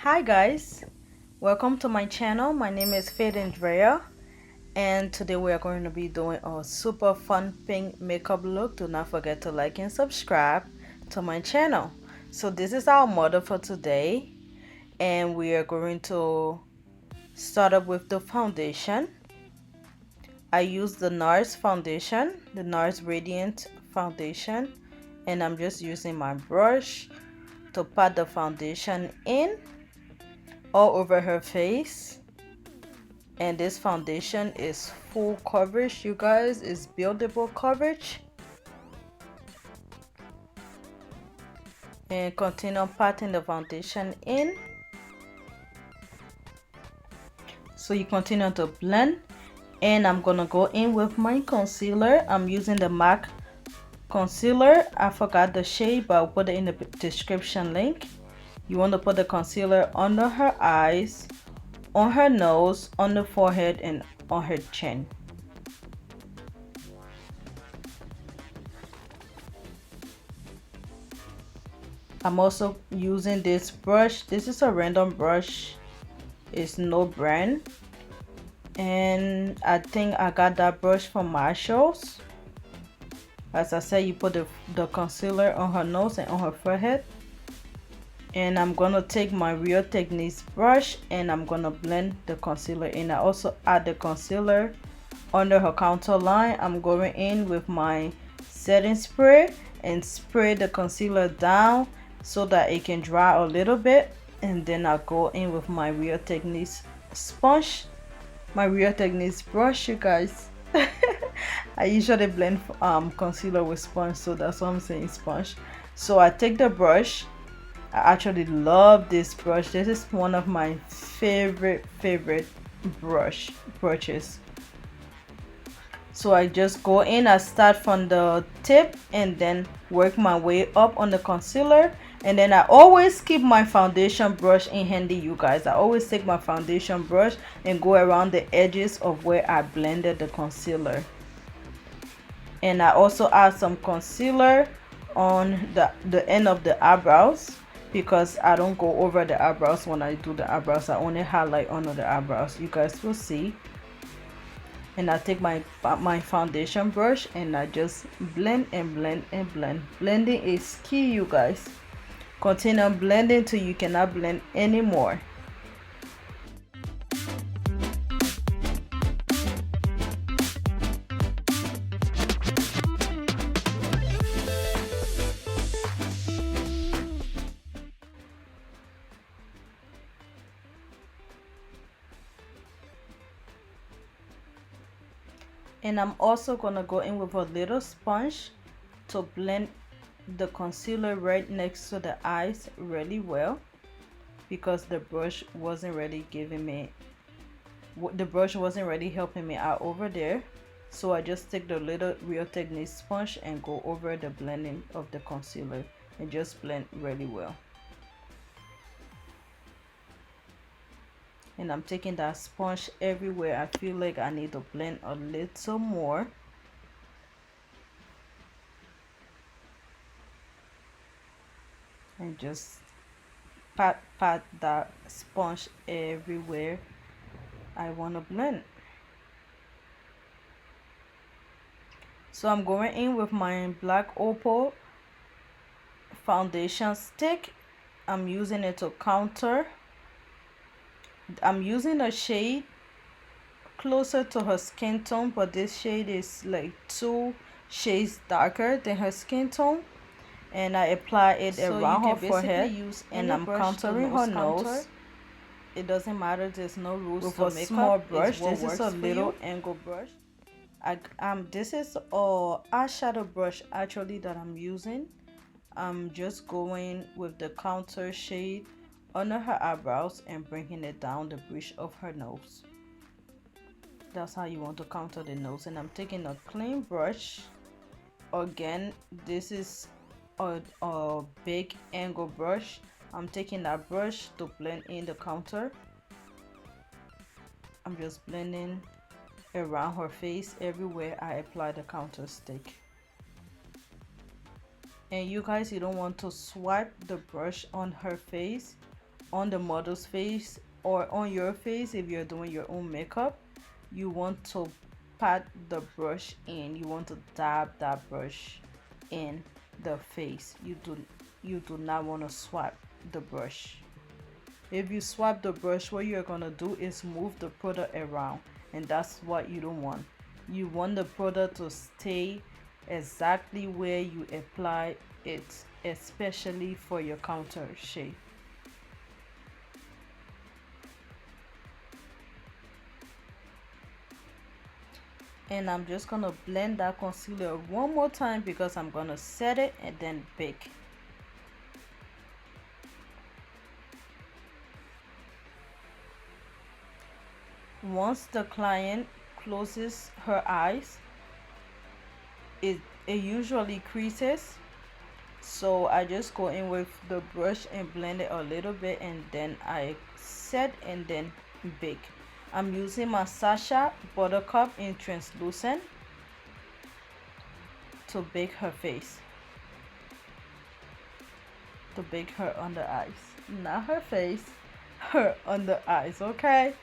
Hi guys, welcome to my channel. My name is Faith Andrea, and today we are going to be doing a super fun pink makeup look. Do not forget to like and subscribe to my channel. So this is our model for today, and we are going to start up with the foundation. I use the Nars Foundation, the Nars Radiant Foundation, and I'm just using my brush to pat the foundation in all over her face. And this foundation is full coverage, you guys. It's buildable coverage. And continue patting the foundation in. So you continue to blend, and I'm gonna go in with my concealer. I'm using the MAC concealer. I forgot the shade, but I'll put it in the description link. You want to put the concealer under her eyes, on her nose, on the forehead, and on her chin. I'm also using this brush. This is a random brush. It's no brand, and I think I got that brush from Marshalls. As I said, you put the concealer on her nose and on her forehead. And I'm gonna take my Real Techniques brush and I'm gonna blend the concealer in. I also add the concealer under her contour line. I'm going in with my setting spray and spray the concealer down so that it can dry a little bit. And then I'll go in with my Real Techniques sponge, my Real Techniques brush, you guys. I usually blend concealer with sponge, so that's why I'm saying sponge. So I take the brush. I actually love this brush. This is one of my favorite brushes. So I just go in, I start from the tip and then work my way up on the concealer. And then I always keep my foundation brush in handy, you guys. I always take my foundation brush and go around the edges of where I blended the concealer. And I also add some concealer on the end of the eyebrows, because I don't go over the eyebrows when I do the eyebrows. I only highlight under the eyebrows. You guys will see. And I take my foundation brush and I just blend and blend and blend. Blending is key, you guys. Continue blending till you cannot blend anymore. And I'm also gonna go in with a little sponge to blend the concealer right next to the eyes really well, because the brush wasn't really helping me out over there. So I just take the little Real Techniques sponge and go over the blending of the concealer and just blend really well. And I'm taking that sponge everywhere I feel like I need to blend a little more. And just pat that sponge everywhere I want to blend. So I'm going in with my Blackopal foundation stick. I'm using it to counter. I'm using a shade closer to her skin tone, but this shade is like 2 shades darker than her skin tone. And I apply it around her forehead, and I'm contouring her nose. It doesn't matter, there's no rules with a small brush. This is a little angle brush. This is a eyeshadow brush actually that I'm using. I'm just going with the contour shade under her eyebrows and bringing it down the bridge of her nose. That's how you want to contour the nose. And I'm taking a clean brush. Again, this is a big angle brush. I'm taking that brush to blend in the contour. I'm just blending around her face everywhere I apply the contour stick. And you guys, you don't want to swipe the brush on her face on the model's face or on your face, if you're doing your own makeup, you want to pat the brush in. You want to dab that brush in the face. You do not want to swap the brush. If you swap the brush, what you're gonna do is move the product around, and that's what you don't want. You want the product to stay exactly where you apply it, especially for your contour shape. And I'm just gonna blend that concealer one more time because I'm gonna set it and then bake. Once the client closes her eyes, it usually creases, so I just go in with the brush and blend it a little bit, and then I set and then bake. I'm using my Sasha Buttercup in translucent to bake her face, to bake her under eyes, not her face, her under eyes. Okay,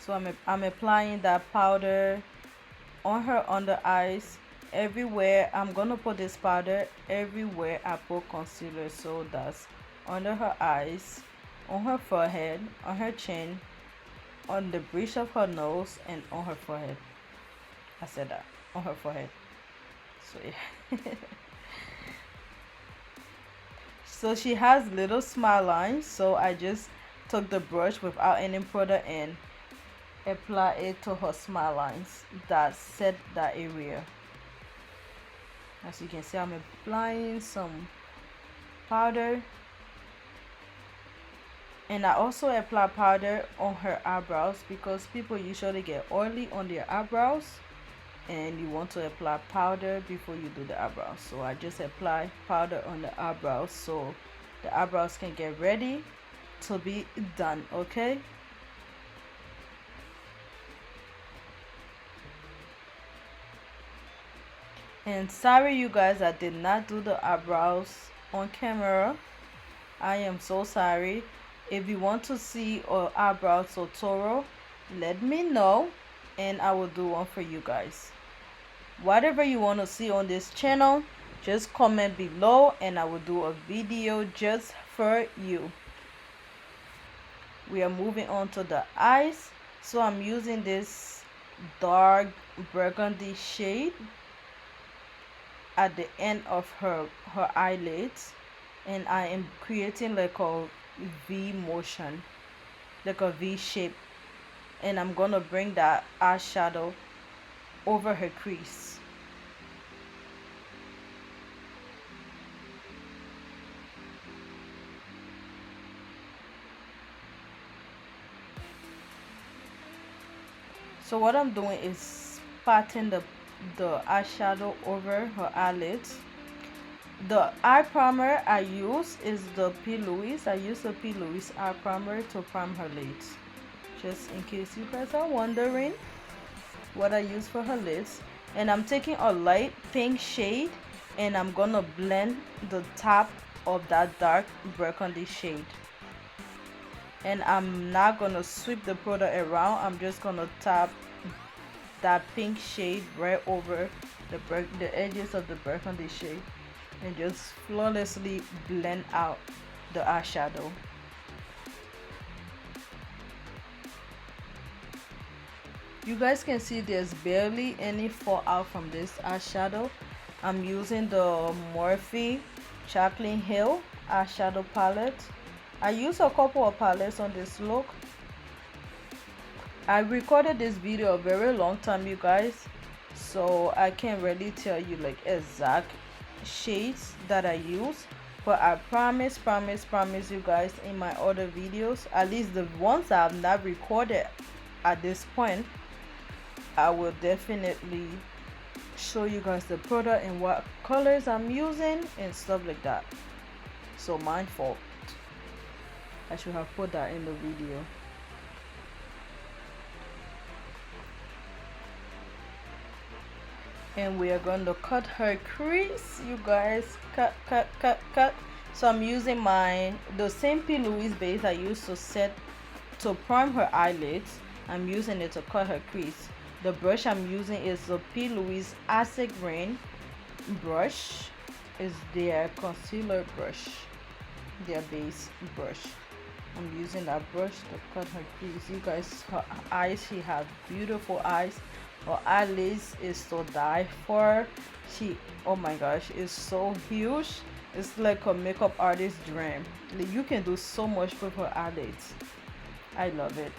so I'm applying that powder on her under eyes everywhere. I'm gonna put this powder everywhere I put concealer, so that's under her eyes, on her forehead, on her chin, on the bridge of her nose, and on her forehead. I said that, on her forehead. So yeah. So she has little smile lines, so I just took the brush without any product and apply it to her smile lines that set that area. As you can see, I'm applying some powder, and I also apply powder on her eyebrows because people usually get oily on their eyebrows, and you want to apply powder before you do the eyebrows. So I just apply powder on the eyebrows so the eyebrows can get ready to be done. Okay, and sorry you guys, I did not do the eyebrows on camera. I am so sorry. If you want to see our eyebrow tutorial, let me know and I will do one for you guys. Whatever you want to see on this channel, just comment below and I will do a video just for you. We are moving on to the eyes, so I'm using this dark burgundy shade at the end of her eyelids, and I am creating like a V motion, like a V shape, and I'm gonna bring that eyeshadow over her crease. So what I'm doing is patting the eyeshadow over her eyelids. The eye primer I use is the P.Louise. I use the P.Louise eye primer to prime her lids, just in case you guys are wondering what I use for her lids. And I'm taking a light pink shade and I'm gonna blend the top of that dark burgundy shade, and I'm not gonna sweep the product around. I'm just gonna tap that pink shade right over the edges of the burgundy shade and just flawlessly blend out the eyeshadow. You guys can see there's barely any fallout from this eyeshadow. I'm using the Morphe Chaplain Hill eyeshadow palette. I use a couple of palettes on this look. I recorded this video a very long time, you guys, so I can't really tell you like exact shades that I use, but I promise you guys, in my other videos, at least the ones I have not recorded at this point, I will definitely show you guys the product and what colors I'm using and stuff like that. So my fault, I should have put that in the video. And we are going to cut her crease, you guys. Cut. So I'm using the same P.Louise base I used to prime her eyelids. I'm using it to cut her crease. The brush I'm using is the P.Louise Acid Rain brush. Is their concealer brush, their base brush. I'm using that brush to cut her crease. You guys, her eyes, she has beautiful eyes. Her eyelids is to die for. Oh my gosh, it's so huge. It's like a makeup artist's dream. Like, you can do so much with her eyelids. I love it.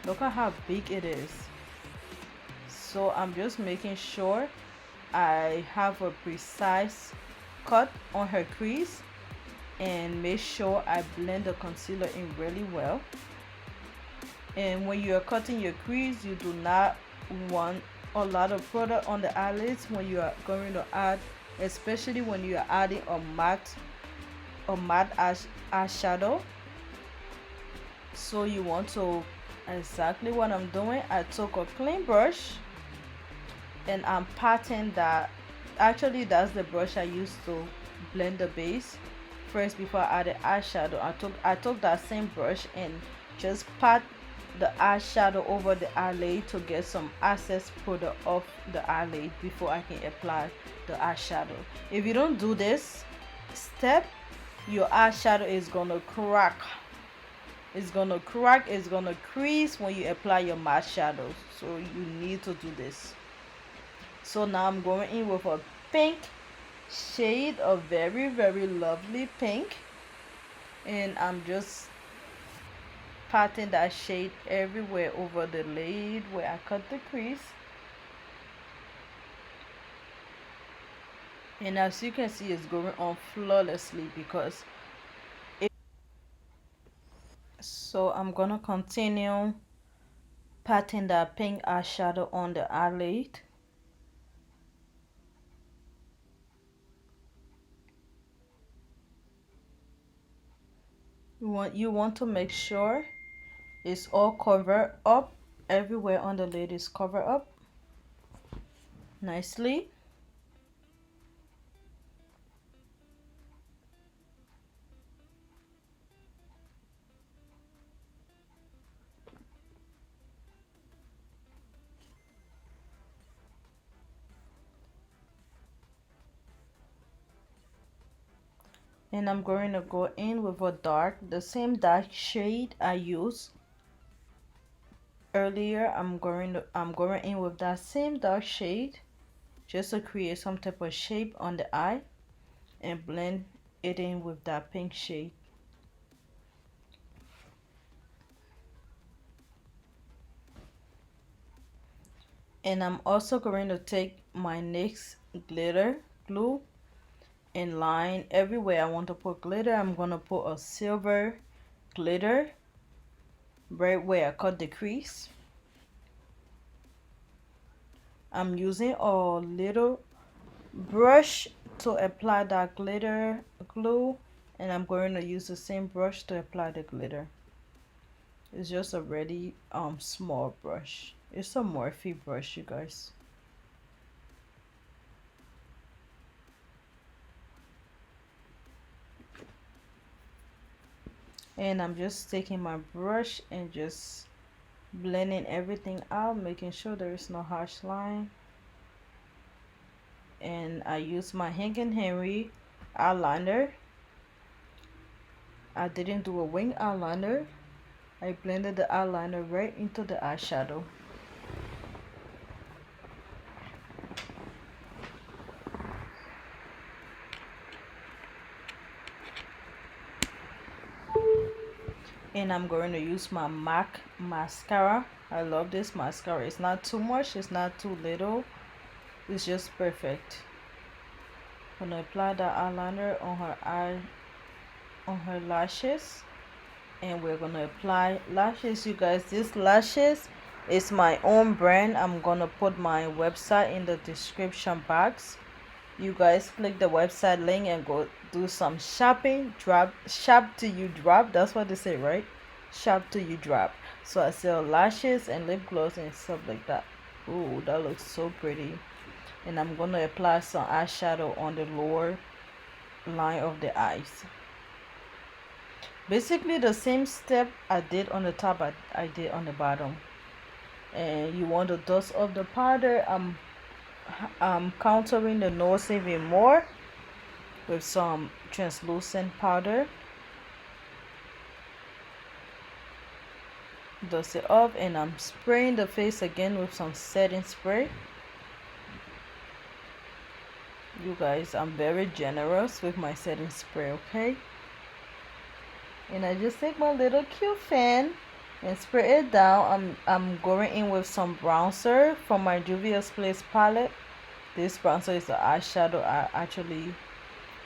Look at how big it is. So I'm just making sure I have a precise cut on her crease, and make sure I blend the concealer in really well. And when you are cutting your crease, you do not want a lot of product on the eyelids when you are going to add, especially when you are adding a matte eyeshadow. So you want to, exactly what I'm doing, I took a clean brush and I'm patting that. Actually, that's the brush I used to blend the base first before I added eyeshadow. I took that same brush and just pat the eyeshadow over the eyelid to get some excess product off the eyelid before I can apply the eyeshadow. If you don't do this step, your eyeshadow is gonna crack. It's gonna crack, it's gonna crease when you apply your matte shadows. So you need to do this. So now I'm going in with a pink shade, a very very lovely pink, and I'm just patting that shade everywhere over the lid where I cut the crease. And as you can see, it's going on flawlessly because so I'm gonna continue patting that pink eyeshadow on the eyelid. You want to make sure it's all covered up. Everywhere on the lid is covered up nicely. And I'm going to go in with the same dark shade I used earlier. I'm going in with that same dark shade just to create some type of shape on the eye and blend it in with that pink shade. And I'm also going to take my NYX glitter glue and line everywhere I want to put glitter. I'm going to put a silver glitter right where I cut the crease. I'm using a little brush to apply that glitter glue, and I'm going to use the same brush to apply the glitter. It's just a really small brush. It's a Morphe brush, you guys. And I'm just taking my brush and just blending everything out, making sure there is no harsh line. And I use my Hank and Henry eyeliner. I didn't do a wing eyeliner. I blended the eyeliner right into the eyeshadow. And I'm going to use my MAC mascara. I love this mascara. It's not too much, it's not too little. It's just perfect. I'm gonna apply that eyeliner on her eye, on her lashes, and we're gonna apply lashes, you guys. This lashes is my own brand. I'm gonna put my website in the description box. You guys click the website link and go do some shopping. Shop till you drop. That's what they say, right? Shop till you drop. So I sell lashes and lip gloss and stuff like that. Ooh, that looks so pretty. And I'm gonna apply some eyeshadow on the lower line of the eyes. Basically the same step I did on the top, I did on the bottom. And you want to dust off the powder. I'm contouring the nose even more with some translucent powder. Dust it off, and I'm spraying the face again with some setting spray. You guys, I'm very generous with my setting spray, okay? And I just take my little cute fan and spray it down. I'm going in with some bronzer from my Juvia's Place palette. This bronzer is an eyeshadow. I actually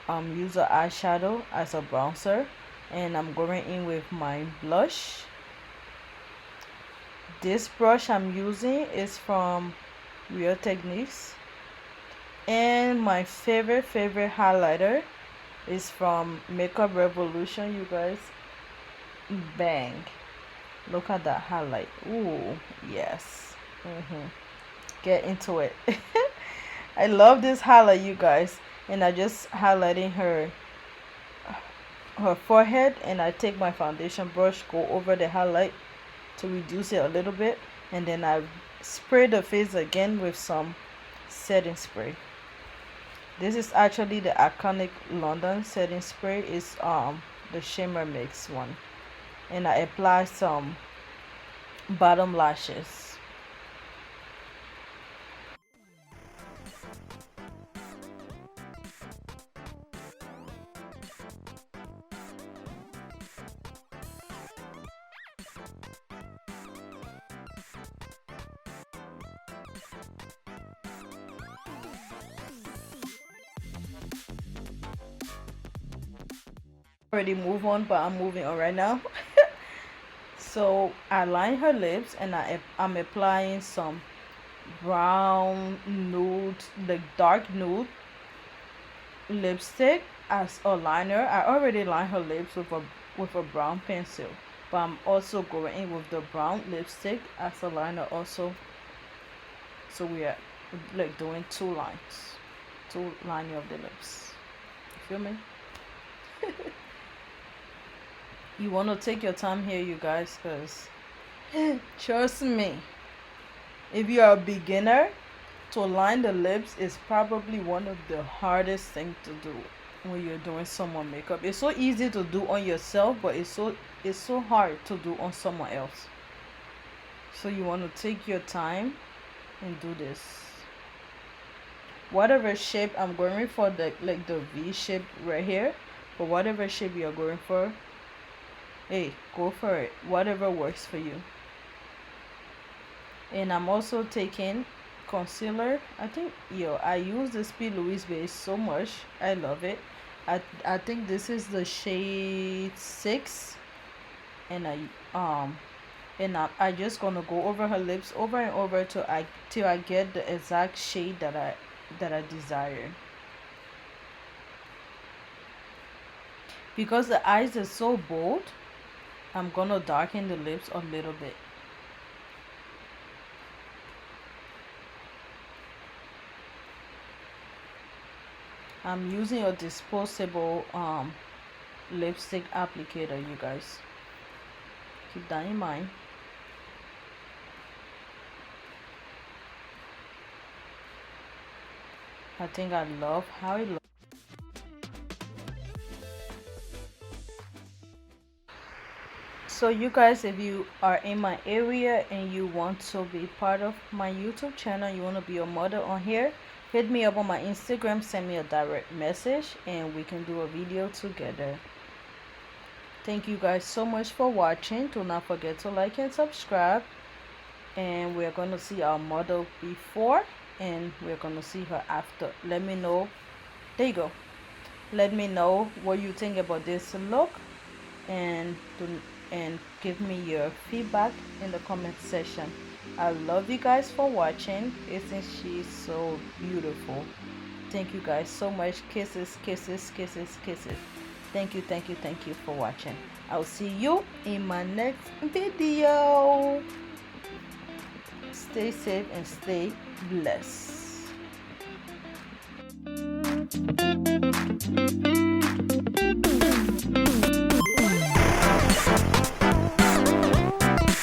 use an eyeshadow as a bronzer, and I'm going in with my blush. This brush I'm using is from Real Techniques, and my favorite highlighter is from Makeup Revolution. You guys, bang, look at that highlight. Ooh, yes. Get into it. I love this highlight, you guys. And I just highlighting her forehead, and I take my foundation brush, go over the highlight to reduce it a little bit, and then I spray the face again with some setting spray. This is actually the iconic London setting spray. Is the shimmer mix one, and I apply some bottom lashes. Already move on, but I'm moving on right now. So I line her lips, and I'm applying some brown nude, like dark nude lipstick as a liner. I already lined her lips with a brown pencil, but I'm also going in with the brown lipstick as a liner also. So we are like doing two lining of the lips. You feel me? You want to take your time here, you guys, because trust me, if you are a beginner, to line the lips is probably one of the hardest things to do when you're doing someone makeup. It's so easy to do on yourself, but it's so hard to do on someone else. So you want to take your time and do this. Whatever shape I'm going for, the V shape right here, but whatever shape you're going for, hey, go for it. Whatever works for you. And I'm also taking concealer. I use this P.Louise Base so much. I love it. I think this is the shade 6, and I just gonna go over her lips over and over till I get the exact shade that I desire. Because the eyes are so bold, I'm gonna darken the lips a little bit. I'm using a disposable lipstick applicator, you guys. Keep that in mind. I think I love how it looks. So you guys, if you are in my area and you want to be part of my YouTube channel, you want to be a model on here, hit me up on my Instagram, send me a direct message, and we can do a video together. Thank you guys so much for watching. Do not forget to like and subscribe. And we're going to see our model before, and we're going to see her after. Let me know. There you go. Let me know what you think about this look, and give me your feedback in the comment section. I love you guys for watching. Isn't she so beautiful? Thank you guys so much. Kisses, kisses, kisses, kisses. Thank you for watching. I'll see you in my next video. Stay safe and stay blessed.